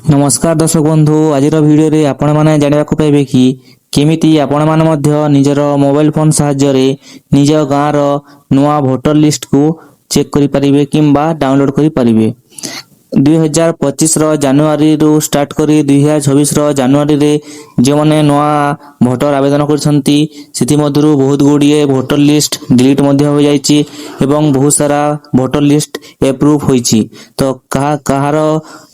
नमस्कार दर्शक बंधु आज भिडियो रे आपण माने जानिबाकु पाइबे कि केमिति आपण माने मध्य निजर मोबाइल फोन सहाय्य रे निज गाँ रो नुआ वोटर लिस्ट को चेक करि परिबे किंबा डाउनलोड करि परिबे। 2025 रो जनवरी रु स्टार्ट करी 2026 रो जनवरी रे जे माने नुआ भोटर आवेदन करछंती सेति मधुरु बहुत गुडिए भोटर लिस्ट डिलीट मध्य हो जाईची एवं बहुत सारा भोटर लिस्ट अप्रूव होईची। तो कहार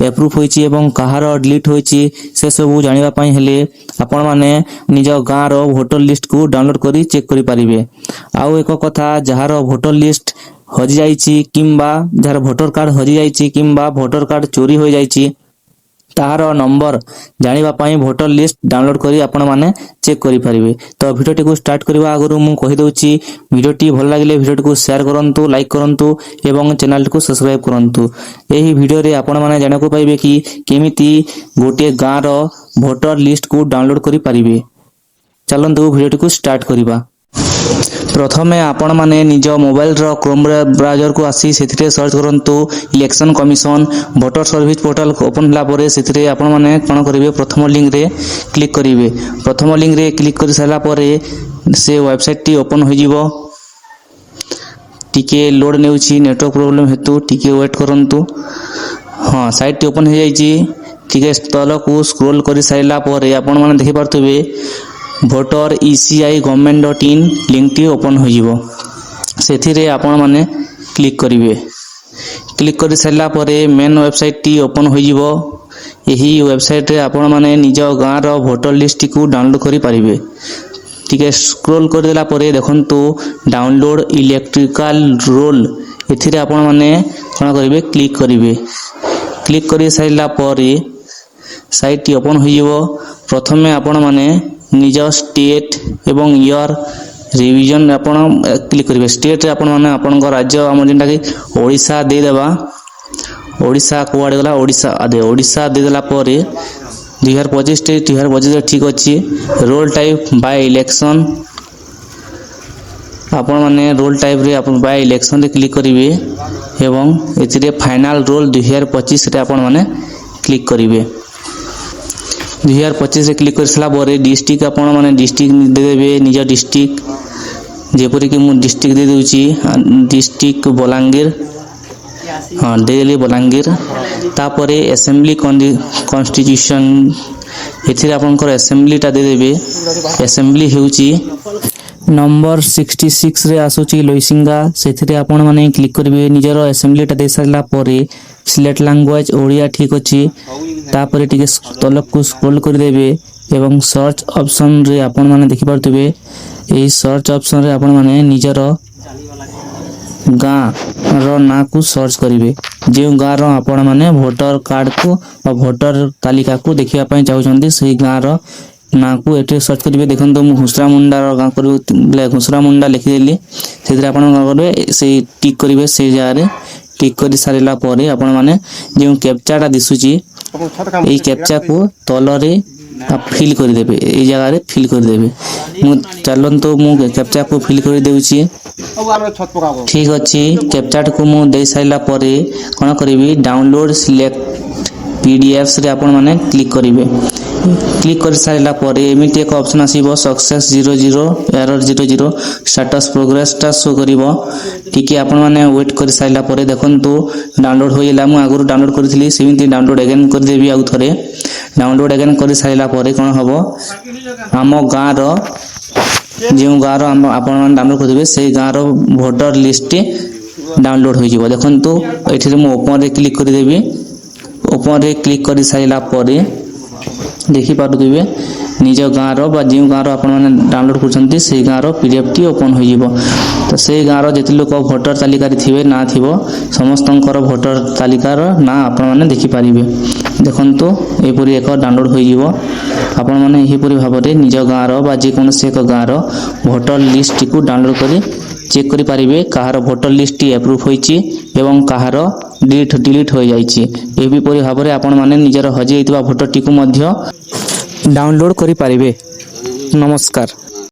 अप्रूव होईची एवं कहार डिलीट होईची से सब जानिबा पई हेले आपण माने निज गाँ रो भोटर लिस्ट को डाउनलोड करी चेक करि परिबे। आउ एक कथा जहार भोटर लिस्ट हजि जाईची किंबा जार भोटर कार्ड हजि जाईची किंबा भोटर कार्ड चोरी हो जाईची तार नंबर जानिबा पई भोटर लिस्ट डाउनलोड करी आपण माने चेक करि परिबे। तो वीडियोटी को स्टार्ट करबा आगरु मु कहि दउची वीडियोटी भल लागिले वीडियोटी को शेयर करंतु लाइक करंतु एवं चैनल को सब्सक्राइब करंतु। एही वीडियो रे आपण माने जानिको पाइबे कि केमिति गोटे गाँ रो भोटर लिस्ट को डाउनलोड करि परिबे। चलंतु वीडियोटी को स्टार्ट करिबा। प्रथमे आपण माने निज मोबाइल रो क्रोम ब्राउजर को आसी सेथिरे सर्च करंतु election commission voter service portal open होला परे सेथिरे आपण माने कोन करिवे प्रथम लिंक रे क्लिक करिवे। प्रथम लिंक रे क्लिक करि साला परे से वेबसाइट टी ओपन हो जिवो। टिके लोड नेउची नेटवर्क प्रॉब्लम हेतु टिके वेट करंतु। हां साइट टी ओपन हो जाईची। टिके तल को स्क्रॉल करि साइला परे आपण माने देखि परतबे voter ECI government.in link T open हो जिवो। सेथिरे आपण माने क्लिक करिवे। क्लिक करि साइला परे मेन वेबसाइट टी ओपन हो जिवो। एही वेबसाइट रे आपण माने निज गाँ रो वोटर लिस्ट को डाउनलोड करि परिबे। ठीक स्क्रॉल कर देला परे देखंतु डाउनलोड इलेक्ट्रिकल रोल एथिरे आपण माने कोन करिवे क्लिक करिवे। क्लिक करि साइला परे साइट टी ओपन हो जिवो। प्रथमे आपण माने निज स्टेट एवं ईयर रिवीजन आपण क्लिक करिवे। स्टेट रे आपण माने आपन राज्य हम जेंटा कि ओडिसा दे देबा। ओडिसा कोआड गला ओडिसा दे देला परे 2025 ठीक अछि। रोल टाइप बाय इलेक्शन आपण माने रोल टाइप रे आपण बाय इलेक्शन रे क्लिक करिवे एवं एथिरे फाइनल रोल 2025 रे आपण माने क्लिक करिवे। 2025 रे क्लिक करसला परे डिस्ट्रिक्ट आपण माने डिस्ट्रिक्ट दे देबे निज डिस्ट्रिक्ट जेपरि कि मु डिस्ट्रिक्ट दे देउची डिस्ट्रिक्ट बलांगीर। हां देली बलांगीर। तापरे असेंबली कॉन्स्टिट्यूशन एथिरे आपनकर असेंबली ता दे देबे। असेंबली हेउची नंबर 66 रे आसुची लोइसिंगा सेथिरे आपण माने क्लिक करिवे। निजर असेंबली ता दे सरला परे सिलेक्ट लैंग्वेज ओडिया ठीक अछि। तापरे टिके तलक को स्क्रॉल कर देबे एवं सर्च ऑप्शन रे आपण माने देखि परतबे। एई सर्च ऑप्शन रे आपण माने निजर गाँ रो ना को सर्च करिवे। जे गाँ रो आपण माने वोटर कार्ड को और वोटर तालिका को देखिया पई चाहउछन्ती सेही गाँ रो ना को एटे सर्च करिवे। देखंतो मु घुसरा मुंडा रो गाँ करू ब्ले घुसरा मुंडा लिखि देली सेतिर आपण गाँ करबे से टिक करिवे। से जागा रे टिक करि सारिला परे आपण माने जे कैप्चाटा दिसुची एई कैप्चा को तलरे आप फिल कर देबे। एई जगह रे फिल कर देबे। मु चलंतो मु कैप्चा को फिल कर देउची। ठीक अछि। कैप्चा को मु दे साइला परे कोन करिवि डाउनलोड सिलेक्ट पीडीएफ्स रे आपण माने क्लिक करिवे। क्लिक कर साइला परे एमिति एक ऑप्शन आसीबो सक्सेस 00 एरर 00 स्टेटस प्रोग्रेस ता शो करिवो। ठीक आपण माने वेट कर साइला परे देखंतु डाउनलोड होइला। मु आगु डाउनलोड करथिली सेमिति डाउनलोड अगेन कर देबी। आउ थरे डाउनलोड अगेन कर साइला परे कोन हबो हम गाँ रो जे गाँ रो आपण माने डाउनलोड कर देबे से गाँ रो वोटर लिस्ट डाउनलोड होई जिवो। देखंतु एथिरे मु ओपन रे क्लिक कर देबी। ओपन रे क्लिक कर साइला परे देखि पारुथिबे निज गाँ रो बा जे गाँ रो आपण माने डाउनलोड करछन्ती से गाँ रो पीडीएफ टी ओपन होई जिवो। तो से गाँ रो जेति लोक वोटर तालिका रे थिबे ना थिबो समस्तंकर वोटर तालिका रो ना आपण माने देखि पारिबे। देखंतु एपरि एक डाउनलोड होई जिवो। आपण माने एही परि भाबरे निज गाँ रो बा जे कोनसे एक गाँ रो वोटर लिस्ट को डाउनलोड करि चेक करि पारिबे काहार वोटर लिस्ट टी अप्रूव होईची एवं काहार डिलीट हो जाईची। एही परि भाबरे आपण माने निजर हजि हेतिबा वोटर टी को मध्य डाउनलोड करि पारिबे। नमस्कार।